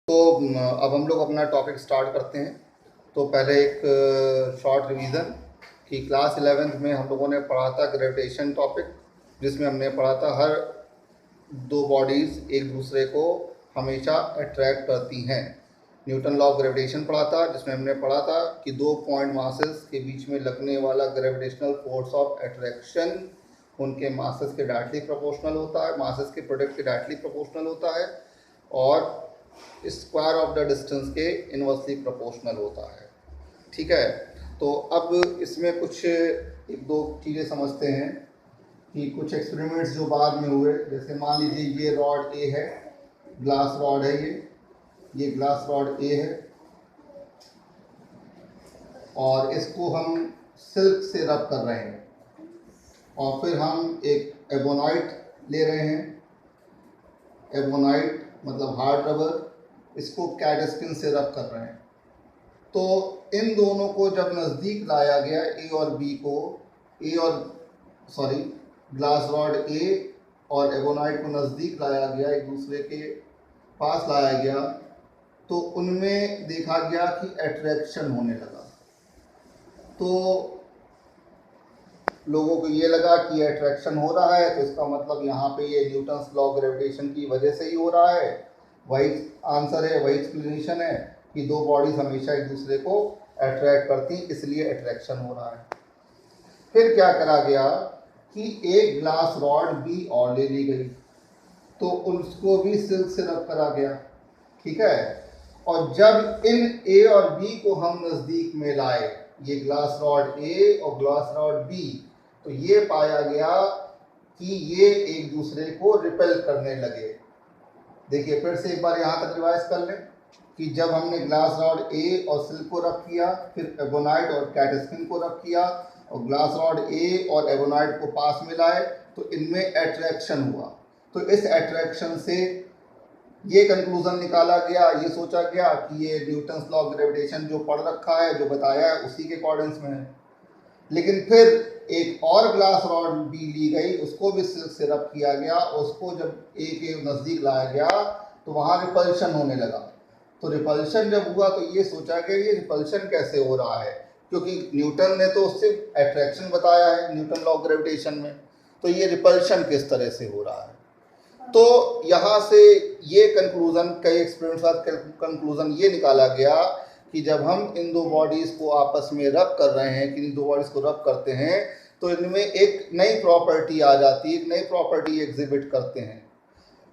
तो अब हम लोग अपना टॉपिक स्टार्ट करते हैं। तो पहले एक शॉर्ट रिवीजन कि क्लास 11th में हम लोगों ने पढ़ा था ग्रेविटेशन टॉपिक, जिसमें हमने पढ़ा था हर दो बॉडीज़ एक दूसरे को हमेशा अट्रैक्ट करती हैं। न्यूटन लॉ ऑफ ग्रेविटेशन पढ़ा था, जिसमें हमने पढ़ा था कि दो पॉइंट मासेस के बीच में लगने वाला ग्रेविटेशनल फोर्स ऑफ अट्रैक्शन उनके मासेस के डायरेक्टली प्रोपोर्शनल होता है, मासेस के प्रोडक्ट के डायरेक्टली प्रोपोर्शनल होता है और स्क्वायर ऑफ द डिस्टेंस के इनवर्सली प्रोपोर्शनल होता है। ठीक है, तो अब इसमें कुछ एक दो चीज़ें समझते हैं कि कुछ एक्सपेरिमेंट्स जो बाद में हुए, जैसे मान लीजिए ये रॉड ए है, ग्लास रॉड है, ये ग्लास रॉड ए है और इसको हम सिल्क से रब कर रहे हैं और फिर हम एक एबोनाइट ले रहे हैं। एबोनाइट मतलब हार्ड रबर, इसको कैटस्किन से रब कर रहे हैं। तो इन दोनों को जब नज़दीक लाया गया, ए और बी को, ग्लास रॉड ए और एबोनाइट को नज़दीक लाया गया, एक दूसरे के पास लाया गया, तो उनमें देखा गया कि अट्रैक्शन होने लगा। तो लोगों को ये लगा कि अट्रैक्शन हो रहा है, तो इसका मतलब यहाँ पे ये न्यूटन्स लॉ ऑफ ग्रेविटेशन की वजह से ही हो रहा है। वही आंसर है, वही एक्सप्लेनेशन है कि दो बॉडीज हमेशा एक दूसरे को अट्रैक्ट करती, इसलिए अट्रैक्शन हो रहा है। फिर क्या करा गया कि एक ग्लास रॉड बी और ले ली गई, तो उसको भी सिल्क से रब करा गया। ठीक है, और जब इन ए और बी को हम नज़दीक में लाए, ये ग्लास रॉड ए और ग्लास रॉड बी, तो ये पाया गया कि ये एक दूसरे को रिपेल करने लगे। देखिए फिर से एक बार यहाँ तक रिवाइज कर लें कि जब हमने ग्लास रॉड ए और सिल्क को रब किया, फिर एबोनाइट और कैटस्किन को रब किया और ग्लास रॉड ए और एबोनाइट को पास में लाए, तो इनमें अट्रैक्शन हुआ। तो इस अट्रैक्शन से ये कंक्लूजन निकाला गया, ये सोचा गया कि ये न्यूटन्स लॉ ऑफ ग्रेविटेशन जो पढ़ रखा है, जो बताया है, उसी के अकॉर्डिंग्स में है। लेकिन फिर एक और ग्लास रॉड भी ली गई, उसको भी सिल्क से रब किया गया, उसको जब ए के नज़दीक लाया गया तो वहाँ रिपल्शन होने लगा। तो रिपल्शन जब हुआ तो ये सोचा गया ये रिपल्शन कैसे हो रहा है, क्योंकि न्यूटन ने तो सिर्फ अट्रैक्शन बताया है न्यूटन लॉ ऑफ ग्रेविटेशन में, तो ये रिपल्शन किस तरह से हो रहा है। तो यहाँ से ये कंक्लूजन, कई एक्सपेरिमेंट्स के बाद कंक्लूजन ये निकाला गया कि जब हम इन दो बॉडीज़ को आपस में रब कर रहे हैं, कि इन दो बॉडीज़ को रब करते हैं, तो इनमें एक नई प्रॉपर्टी आ जाती है, एक नई प्रॉपर्टी एग्जिबिट करते हैं।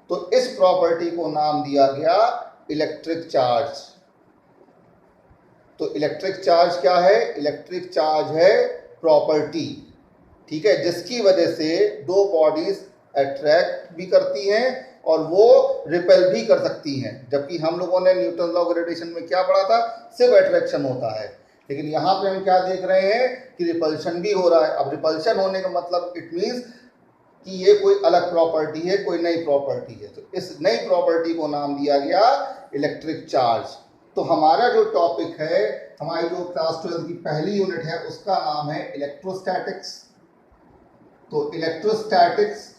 तो इस प्रॉपर्टी को नाम दिया गया इलेक्ट्रिक चार्ज। तो इलेक्ट्रिक चार्ज क्या है? इलेक्ट्रिक चार्ज है प्रॉपर्टी, ठीक है, जिसकी वजह से दो बॉडीज अट्रैक्ट भी करती हैं और वो रिपेल भी कर सकती हैं। जबकि हम लोगों ने न्यूटन लॉ ऑफ ग्रेविटेशन में क्या पढ़ा था? सिर्फ अट्रैक्शन होता है, लेकिन यहाँ पे हम क्या देख रहे हैं कि रिपल्शन भी हो रहा है। अब रिपल्शन होने का मतलब इट मीन्स कि ये कोई अलग प्रॉपर्टी है, कोई नई प्रॉपर्टी है। तो इस नई प्रॉपर्टी को नाम दिया गया इलेक्ट्रिक चार्ज। तो हमारा जो टॉपिक है, हमारी जो क्लास 12 की पहली यूनिट है, उसका नाम है इलेक्ट्रोस्टैटिक्स। तो इलेक्ट्रोस्टैटिक्स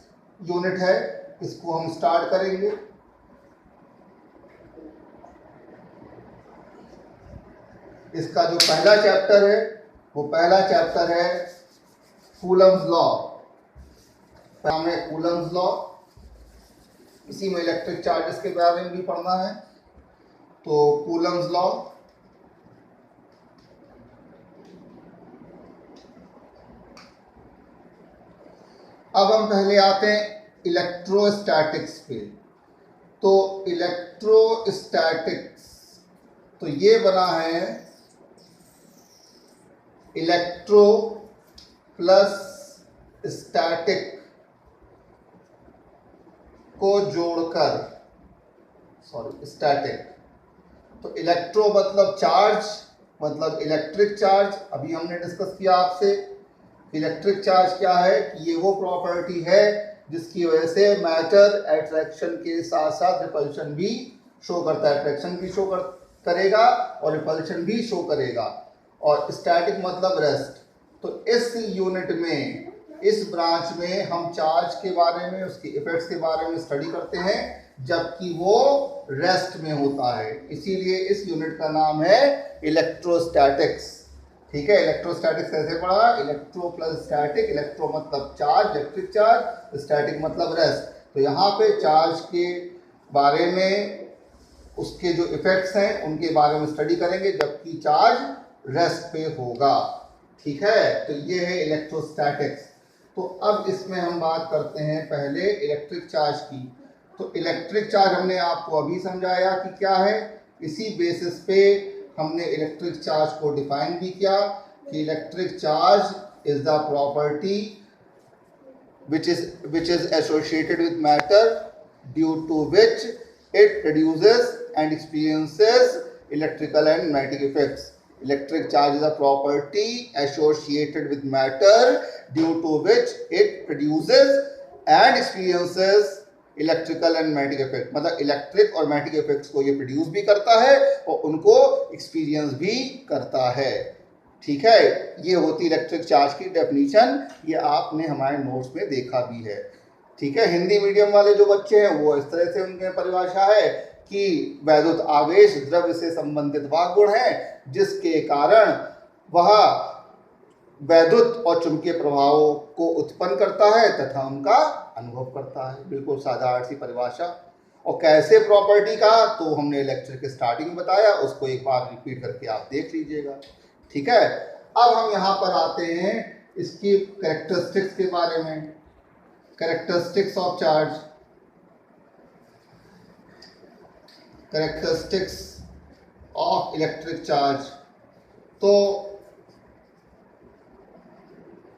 यूनिट है, इसको हम स्टार्ट करेंगे। इसका जो पहला चैप्टर है, वो पहला चैप्टर है कूलम्स लॉ। हमें कूलम्स लॉ, इसी में इलेक्ट्रिक चार्जेस के बारे में भी पढ़ना है। तो कूलम्स लॉ, अब हम पहले आते हैं इलेक्ट्रोस्टैटिक्स पे। तो इलेक्ट्रोस्टैटिक्स, तो ये बना है इलेक्ट्रो प्लस स्टैटिक को जोड़कर, स्टैटिक। तो इलेक्ट्रो मतलब चार्ज, मतलब इलेक्ट्रिक चार्ज। अभी हमने डिस्कस किया आपसे इलेक्ट्रिक चार्ज क्या है, कि ये वो प्रॉपर्टी है जिसकी वजह से मैटर अट्रैक्शन के साथ साथ रिपल्शन भी शो करता है। अट्रैक्शन भी शो करेगा और रिपल्शन भी शो करेगा। और स्टैटिक मतलब रेस्ट। तो इस यूनिट में, इस ब्रांच में हम चार्ज के बारे में, उसके इफेक्ट्स के बारे में स्टडी करते हैं, जबकि वो रेस्ट में होता है। इसीलिए इस यूनिट का नाम है इलेक्ट्रोस्टैटिक्स। ठीक है, इलेक्ट्रोस्टैटिक्स कैसे पढ़ा? इलेक्ट्रो प्लस स्टैटिक, इलेक्ट्रो मतलब चार्ज, इलेक्ट्रिक चार्ज, स्टैटिक मतलब रेस्ट। तो यहाँ पे चार्ज के बारे में, उसके जो इफेक्ट्स हैं उनके बारे में स्टडी करेंगे जबकि चार्ज रेस्ट पे होगा। ठीक है, तो ये है इलेक्ट्रोस्टैटिक्स। तो अब इसमें हम बात करते हैं पहले इलेक्ट्रिक चार्ज की। तो इलेक्ट्रिक चार्ज हमने आपको अभी समझाया कि क्या है। इसी बेसिस पे हमने इलेक्ट्रिक चार्ज को डिफाइन भी किया कि electric charge is the property which is associated with matter due to which it produces and experiences electrical and magnetic effects. Electric charge is a property associated with matter due to which it produces and experiences electrical and magnetic effect. मतलब electric और magnetic effects को ये produce भी करता है और उनको experience भी करता है। ठीक है, ये होती इलेक्ट्रिक चार्ज की डेफिनेशन। ये आपने हमारे नोट्स में देखा भी है। ठीक है, हिंदी मीडियम वाले जो बच्चे हैं वो इस तरह से उनके परिभाषा है कि वैद्युत आवेश द्रव्य से संबंधित वह गुण है जिसके कारण वह वैद्युत और चुंबकीय प्रभावों को उत्पन्न करता है तथा उनका अनुभव करता है। बिल्कुल साधारण सी परिभाषा। और कैसे प्रॉपर्टी का तो हमने इलेक्ट्रिक स्टार्टिंग में बताया, उसको एक बार रिपीट करके आप देख लीजिएगा। ठीक है, अब हम यहाँ पर आते हैं इसकी कैरेक्टरिस्टिक्स के बारे में। Characteristics of charge, characteristics of electric charge. तो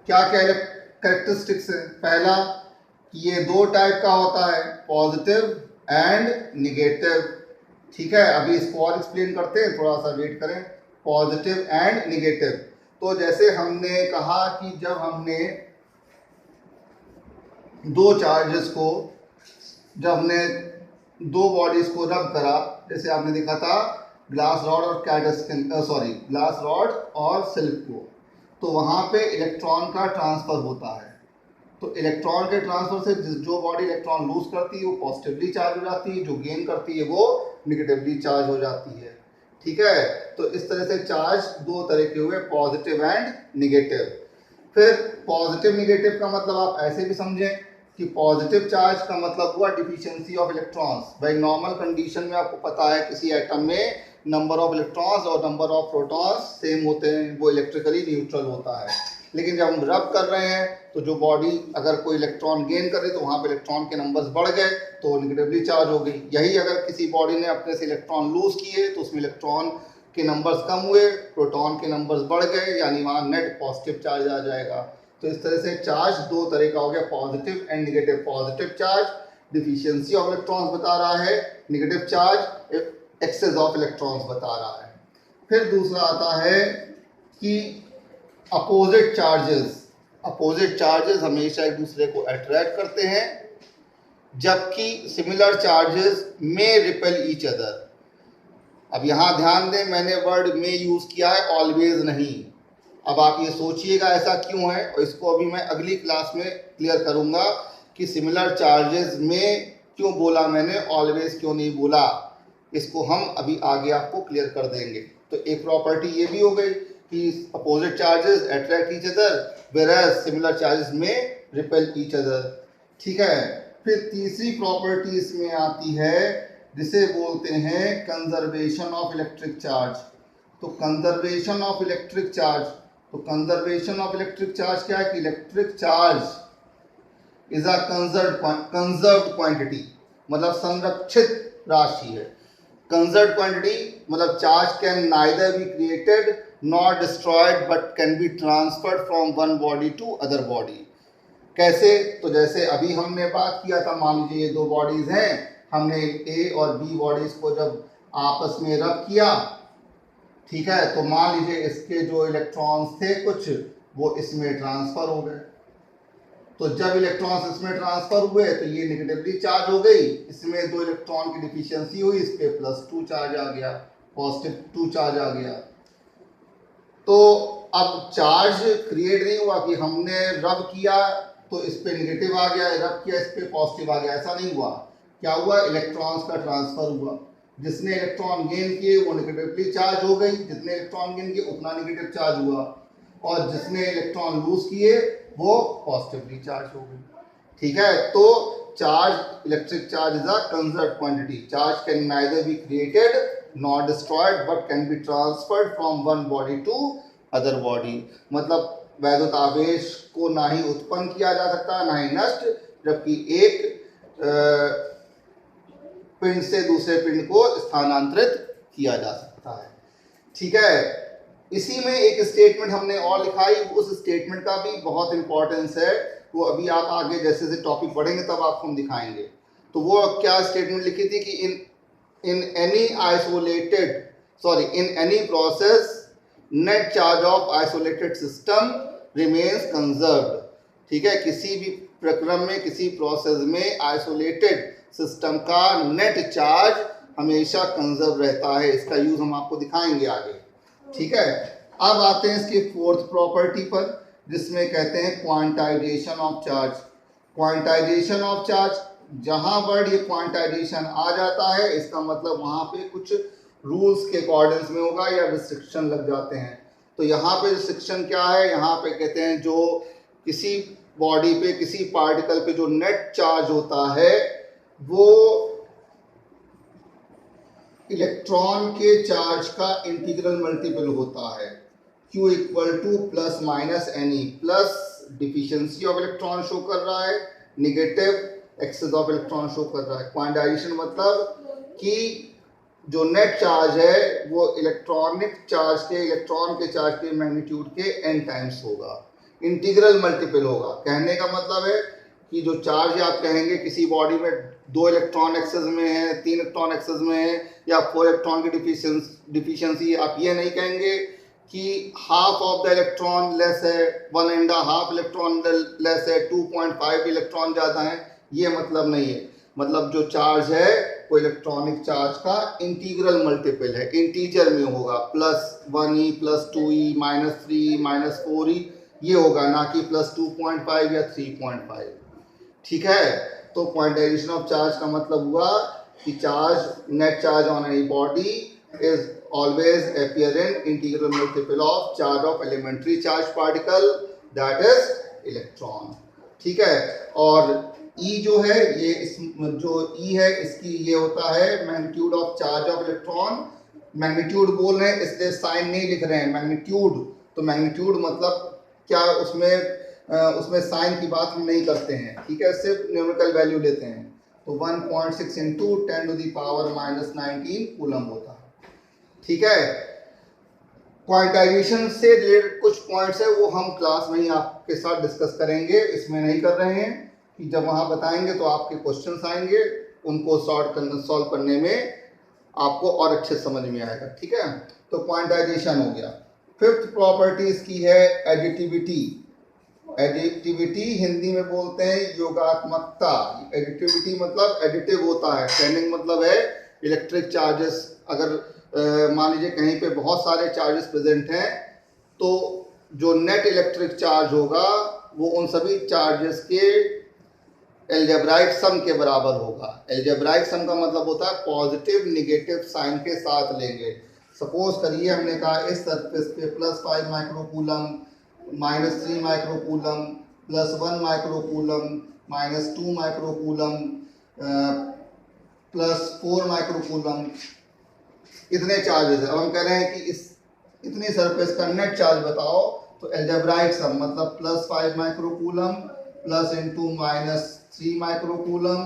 क्या क्या कैरेक्टरिस्टिक्स है? पहला, ये दो टाइप का होता है, पॉजिटिव एंड निगेटिव। ठीक है, अभी इसको और एक्सप्लेन करते हैं, थोड़ा सा वेट करें। Positive and negative. तो जैसे हमने कहा कि जब हमने दो चार्जेस को, जब हमने दो बॉडीज को रब करा, जैसे आपने देखा था ग्लास रॉड और ग्लास रॉड और सिल्क को, तो वहाँ पे इलेक्ट्रॉन का ट्रांसफर होता है। तो इलेक्ट्रॉन के ट्रांसफर से जो बॉडी इलेक्ट्रॉन लूज करती है वो पॉजिटिवली चार्ज हो जाती है, जो गेन करती है वो निगेटिवली चार्ज हो जाती है। ठीक है, तो इस तरह से चार्ज दो तरह के हुए, पॉजिटिव एंड निगेटिव। फिर पॉजिटिव निगेटिव का मतलब आप ऐसे भी समझें कि पॉजिटिव चार्ज का मतलब हुआ डिफिशियंसी ऑफ इलेक्ट्रॉन्स। भाई नॉर्मल कंडीशन में आपको पता है किसी एटम में नंबर ऑफ इलेक्ट्रॉन्स और नंबर ऑफ प्रोटॉन्स सेम होते हैं, वो इलेक्ट्रिकली न्यूट्रल होता है। लेकिन जब हम रब कर रहे हैं तो जो बॉडी अगर कोई इलेक्ट्रॉन गेन करे तो वहाँ पे इलेक्ट्रॉन के नंबर्स बढ़ गए तो निगेटिवली चार्ज हो गई। यही अगर किसी बॉडी ने अपने से इलेक्ट्रॉन लूज किए तो उसमें इलेक्ट्रॉन के नंबर्स कम हुए, प्रोटॉन के नंबर्स बढ़ गए, यानी वहाँ नेट पॉजिटिव चार्ज आ जाएगा। तो इस तरह से चार्ज दो तरह का हो गया, positive and negative. Positive charge deficiency of electrons बता रहा है, negative charge excess of electrons बता रहा है। फिर दूसरा आता है कि अपोजिट चार्जेस। अपोजिट चार्जेस हमेशा एक दूसरे को अट्रैक्ट करते हैं, जबकि सिमिलर चार्जेस में रिपेल ईच अदर। अब यहाँ ध्यान दें, मैंने वर्ड में यूज किया है, ऑलवेज नहीं। अब आप ये सोचिएगा ऐसा क्यों है, और इसको अभी मैं अगली क्लास में क्लियर करूंगा कि सिमिलर चार्जेस में क्यों बोला मैंने, ऑलवेज क्यों नहीं बोला। इसको हम अभी आगे आपको क्लियर कर देंगे। तो एक प्रॉपर्टी ये भी हो गई कि opposite charges attract each other, whereas similar charges में रिपेल ईच अदर। ठीक है, फिर तीसरी प्रॉपर्टी इसमें आती है जिसे बोलते हैं कंजर्वेशन ऑफ इलेक्ट्रिक चार्ज। तो कंजर्वेशन ऑफ इलेक्ट्रिक चार्ज, तो कंजर्वेशन ऑफ इलेक्ट्रिक चार्ज क्या है कि electric charge is a conserved quantity, मतलब संरक्षित राशि है। कंजर्व्ड क्वांटिटी मतलब charge can neither be created not destroyed but can be transferred from one body to other body. कैसे? तो जैसे अभी हमने बात किया था, मान लीजिए ये दो बॉडीज हैं, हमने ए और बी बॉडीज को जब आपस में रब किया, ठीक है, तो मान लीजिए इसके जो इलेक्ट्रॉन्स थे कुछ वो इसमें ट्रांसफर हो गए। तो जब इलेक्ट्रॉन्स इसमें ट्रांसफर हुए तो ये निगेटिवली चार्ज हो गई, इसमें दो इलेक्ट्रॉन की डिफिशियंसी हुई, इस पे +2 चार्ज आ गया, +2 चार्ज आ गया। तो अब चार्ज क्रिएट नहीं हुआ कि हमने रब किया तो इस पे निगेटिव आ गया, रब किया इस पे पॉजिटिव आ गया, ऐसा नहीं हुआ। क्या हुआ, इलेक्ट्रॉन्स का ट्रांसफर हुआ। जिसने इलेक्ट्रॉन गेन किए वो नेगेटिवली चार्ज हो गई, जितने इलेक्ट्रॉन गेन किए उतना नेगेटिव चार्ज हुआ, और जिसने इलेक्ट्रॉन लूज किए वो पॉजिटिवली चार्ज हो गई। ठीक है, तो charge, electric charge is a conserved quantity. Charge can neither be created not destroyed but can be transferred from one body to other body. मतलब वैद्युत आवेश को ना ही उत्पन्न किया जा सकता ना ही नष्ट, जबकि एक पिंड से दूसरे पिंड को स्थानांतरित किया जा सकता है। ठीक है, इसी में एक स्टेटमेंट हमने और लिखाई, उस स्टेटमेंट का भी बहुत इंपॉर्टेंस है, वो अभी आप आगे जैसे जैसे टॉपिक पढ़ेंगे तब आपको हम दिखाएंगे। तो वो क्या स्टेटमेंट लिखी थी कि in any process net charge of isolated system remains conserved. ठीक है, किसी भी प्रक्रम में, किसी प्रोसेस में आइसोलेटेड सिस्टम का नेट चार्ज हमेशा कंजर्व रहता है। इसका यूज हम आपको दिखाएंगे आगे। ठीक है, अब आते हैं इसकी फोर्थ प्रॉपर्टी पर, जिसमें कहते हैं quantization of charge. Quantization of charge, जहां वर्ड ये क्वांटाइजेशन आ जाता है इसका मतलब वहां पे कुछ रूल्स के अकॉर्डिंग्स में होगा या रिस्ट्रिक्शन लग जाते हैं। तो यहाँ पे रिस्ट्रिक्शन क्या है, यहाँ पे कहते हैं जो किसी बॉडी पे, किसी पार्टिकल पे जो नेट चार्ज होता है वो इलेक्ट्रॉन के चार्ज का इंटीग्रल मल्टीपल होता है। Q equal to plus minus NE, plus deficiency of electron show कर रहा है, negative excess of electron show कर रहा है। क्वांटाइजेशन मतलब कि जो नेट चार्ज है वो इलेक्ट्रॉनिक चार्ज के, इलेक्ट्रॉन के चार्ज के मैग्नीट्यूड के n टाइम्स होगा, इंटीग्रल मल्टीपल होगा। कहने का मतलब है कि जो चार्ज आप कहेंगे किसी बॉडी में 2 इलेक्ट्रॉन एक्सेस में है, 3 इलेक्ट्रॉन एक्सेस में है या 4 इलेक्ट्रॉन की डिफिशियंसी, आप ये नहीं कहेंगे कि half of the electron less है, 1.5 इलेक्ट्रॉन लेस है, 2.5 इलेक्ट्रॉन ज़्यादा है, ये मतलब नहीं है। मतलब जो चार्ज है वो इलेक्ट्रॉनिक चार्ज का इंटीग्रल मल्टीपल है, इंटीजर में होगा, +1e, +2e, -3, -4e ये होगा, ना कि +2.5 या 3.5। ठीक है, तो क्वांटाइजेशन ऑफ चार्ज का मतलब हुआ कि charge, net charge on any body is always appear in integral multiple of charge of elementary charge particle, that is electron. ठीक है, और E जो है ये जो E है इसकी ये होता है magnitude of charge of electron. Magnitude बोल रहे हैं इसलिए साइन नहीं लिख रहे हैं, मैग्नीट्यूड। तो मैग्नीट्यूड मतलब क्या, उसमें साइन की बात हम नहीं करते हैं। ठीक है, सिर्फ न्यूमेरिकल वैल्यू लेते हैं। तो 1.6 इंटू 10⁻⁻19 कूलम होता है। ठीक है, क्वांटाइजेशन से रिलेटेड कुछ पॉइंट्स है वो हम क्लास में ही आपके साथ डिस्कस करेंगे, इसमें नहीं कर रहे हैं कि जब वहाँ बताएंगे तो आपके क्वेश्चंस आएंगे, उनको सॉल्व करने में आपको और अच्छे समझ में आएगा। ठीक है, तो क्वांटाइजेशन हो गया। फिफ्थ प्रॉपर्टी इसकी है एडिटिविटी। एडिटिविटी हिंदी में बोलते हैं योगात्मकता। एडिटिविटी मतलब एडिटिव होता है, ट्रेंडिंग मतलब है इलेक्ट्रिक चार्जेस। अगर मान लीजिए कहीं पे बहुत सारे चार्जेस प्रेजेंट हैं तो जो नेट इलेक्ट्रिक चार्ज होगा वो उन सभी चार्जेस के एल्जेब्राइक सम के बराबर होगा। एल्जेब्राइक सम का मतलब होता है पॉजिटिव निगेटिव साइन के साथ लेंगे। सपोज करिए हमने कहा इस सरफेस पे +5 microcoulomb, -3 microcoulomb, +1 microcoulomb, -2 microcoulomb, +4 microcoulomb, इतने चार्जेस है। अब हम कह रहे हैं कि इस इतनी सरफेस का नेट चार्ज बताओ, तो एल्जेब्राइक सम मतलब +5 microcoulomb plus into -3 microcoulomb,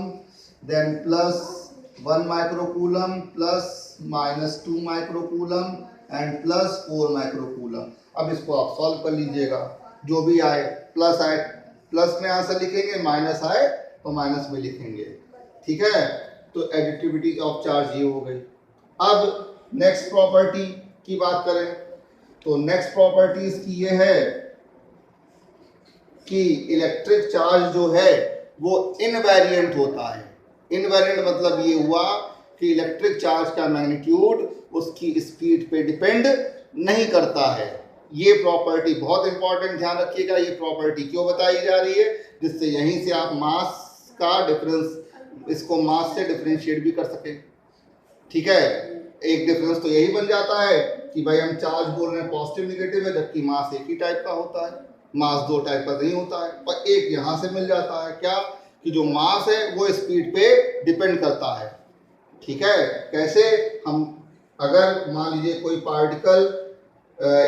then +1 microcoulomb plus -2 microcoulomb and +4 microcoulomb. अब इसको आप सॉल्व कर लीजिएगा, जो भी आए, प्लस आए प्लस में आंसर लिखेंगे, माइनस आए तो माइनस में लिखेंगे। ठीक है, तो एडिटिविटी ऑफ चार्ज ये हो गई। अब नेक्स्ट प्रॉपर्टी की बात करें तो नेक्स्ट प्रॉपर्टी इसकी ये है कि इलेक्ट्रिक चार्ज जो है वो इनवेरिएंट होता है। इनवेरिएंट मतलब ये हुआ कि इलेक्ट्रिक चार्ज का मैग्नीट्यूड उसकी स्पीड पे डिपेंड नहीं करता है। ये प्रॉपर्टी बहुत इंपॉर्टेंट, ध्यान रखिएगा। ये प्रॉपर्टी क्यों बताई जा रही है, जिससे यहीं से आप मास का डिफरेंस इसको मास से डिफरेंशिएट भी कर सके। ठीक है, एक डिफरेंस तो यही बन जाता है कि भाई हम चार्ज बोल रहे हैं पॉजिटिव नेगेटिव है, जबकि मास एक ही टाइप का होता है, मास दो टाइप का नहीं होता है। पर एक यहाँ से मिल जाता है क्या, कि जो मास है वो स्पीड पे डिपेंड करता है। ठीक है, कैसे, हम अगर मान लीजिए कोई पार्टिकल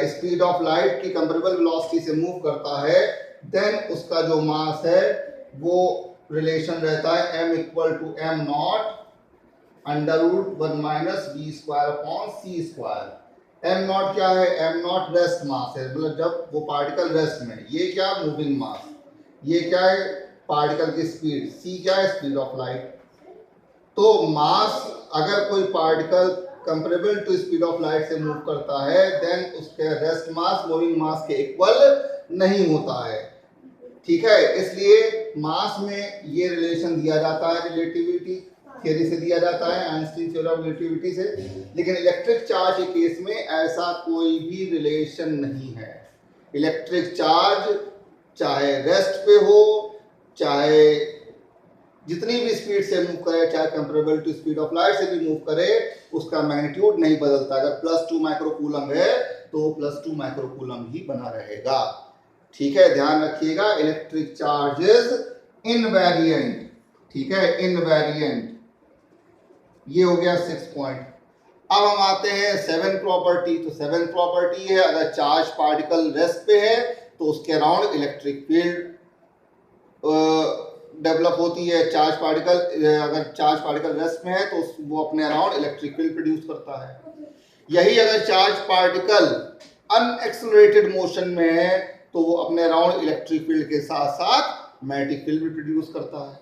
स्पीड ऑफ लाइट की कंपेरेबल वेलोसिटी से मूव करता है, देन उसका जो मास है वो रिलेशन रहता है m equal to m naught under root 1 minus v square upon c square. m naught क्या है, m नॉट रेस्ट मास है, मतलब जब वो पार्टिकल रेस्ट में, ये क्या मूविंग मास, ये क्या है पार्टिकल की स्पीड, c क्या है स्पीड ऑफ लाइट। तो मास, अगर कोई particle comparable to speed of light से मूव करता है, देन उसके रेस्ट मास मूविंग मास के इक्वल नहीं होता है। ठीक है, इसलिए मास में ये रिलेशन दिया जाता है रिलेटिविटी थ्योरी से दिया जाता है, आइंस्टीन थ्योरी ऑफ रिलेटिविटी से। लेकिन इलेक्ट्रिक चार्ज के केस में ऐसा कोई भी रिलेशन नहीं है। इलेक्ट्रिक चार्ज चाहे रेस्ट पे हो, चाहे जितनी भी स्पीड से मूव करे, चाहे comparable to speed of light से भी मूव करे, उसका मैग्नीट्यूड नहीं बदलता। अगर +2 माइक्रोकूलम है तो +2 माइक्रोकूलम ही बना रहेगा। ठीक है, ध्यान रखिएगा, इलेक्ट्रिक चार्ज इज इनवेरिएंट। ठीक है, इनवेरिएंट। ये हो गया 6 पॉइंट। अब हम आते हैं 7 प्रॉपर्टी। तो 7 प्रॉपर्टी है, अगर चार्ज पार्टिकल रेस्ट पे है तो उसके अराउंड इलेक्ट्रिक फील्ड डेवलप होती है। चार्ज पार्टिकल, अगर चार्ज पार्टिकल रेस्ट में है तो वो अपने अराउंड इलेक्ट्रिक फील्ड प्रोड्यूस करता है। यही अगर चार्ज पार्टिकल अनएक्सेलरेटेड मोशन में है तो वो अपने अराउंड इलेक्ट्रिक फील्ड के साथ साथ मैग्नेटिक फील्ड भी प्रोड्यूस करता है।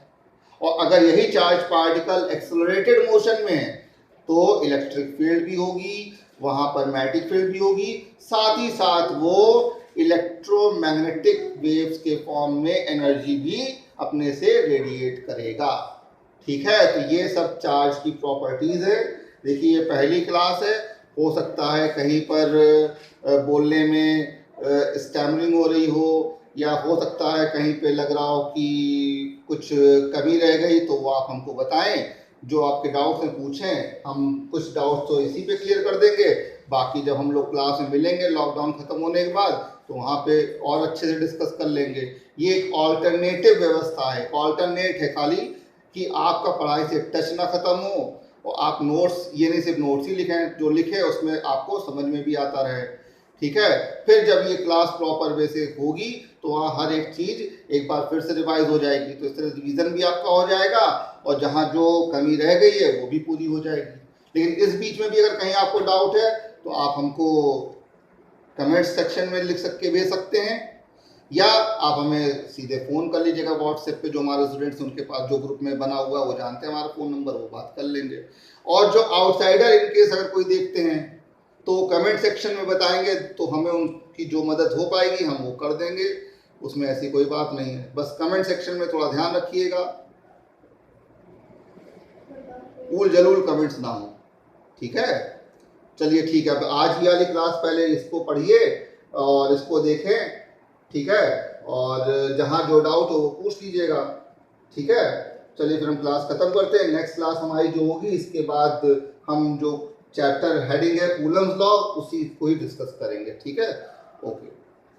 और अगर यही चार्ज पार्टिकल एक्सेलरेटेड मोशन में है तो इलेक्ट्रिक फील्ड भी होगी, वहां पर मैग्नेटिक फील्ड भी होगी, साथ ही साथ वो इलेक्ट्रोमैग्नेटिक वेव्स के फॉर्म में एनर्जी भी अपने से रेडिएट करेगा। ठीक है, तो ये सब चार्ज की प्रॉपर्टीज है। देखिए ये पहली क्लास है, हो सकता है कहीं पर बोलने में स्टैमरिंग हो रही हो, या हो सकता है कहीं पे लग रहा हो कि कुछ कमी रह गई, तो वो आप हमको बताएं। जो आपके डाउट्स हैं पूछें, हम कुछ डाउट्स तो इसी पे क्लियर कर देंगे, बाकी जब हम लोग क्लास में मिलेंगे लॉकडाउन खत्म होने के बाद तो वहाँ पे और अच्छे से डिस्कस कर लेंगे। ये एक ऑल्टरनेटिव व्यवस्था है, ऑल्टरनेट है खाली, कि आपका पढ़ाई से टच ना खत्म हो और आप नोट्स, ये नहीं सिर्फ नोट्स ही लिखें, जो लिखे उसमें आपको समझ में भी आता रहे। ठीक है, फिर जब ये क्लास प्रॉपर वे से होगी तो वहाँ हर एक चीज़ एक बार फिर से रिवाइज हो जाएगी, तो इस तरह रिवीजन भी आपका हो जाएगा और जहाँ जो कमी रह गई है वो भी पूरी हो जाएगी। लेकिन इस बीच में भी अगर कहीं आपको डाउट है तो आप हमको कमेंट सेक्शन में लिख के भेज सकते हैं, या आप हमें सीधे फ़ोन कर लीजिएगा व्हाट्सएप पे। जो हमारे स्टूडेंट्स उनके पास जो ग्रुप में बना हुआ है वो जानते हैं हमारा फ़ोन नंबर, वो बात कर लेंगे। और जो आउटसाइडर इनकेस अगर कोई देखते हैं तो कमेंट सेक्शन में बताएंगे, तो हमें उनकी जो मदद हो पाएगी हम वो कर देंगे, उसमें ऐसी कोई बात नहीं है। बस कमेंट सेक्शन में थोड़ा ध्यान रखिएगा, उल जलूल कमेंट्स ना हो। ठीक है, चलिए ठीक है, अब आज ही वाली क्लास पहले इसको पढ़िए और इसको देखें। ठीक है, और जहाँ जो डाउट हो वो पूछ लीजिएगा। ठीक है, चलिए फिर हम क्लास खत्म करते हैं। नेक्स्ट क्लास हमारी जो होगी इसके बाद हम जो चैप्टर हेडिंग है कूलम्स लॉ, उसी को ही डिस्कस करेंगे। ठीक है, ओके।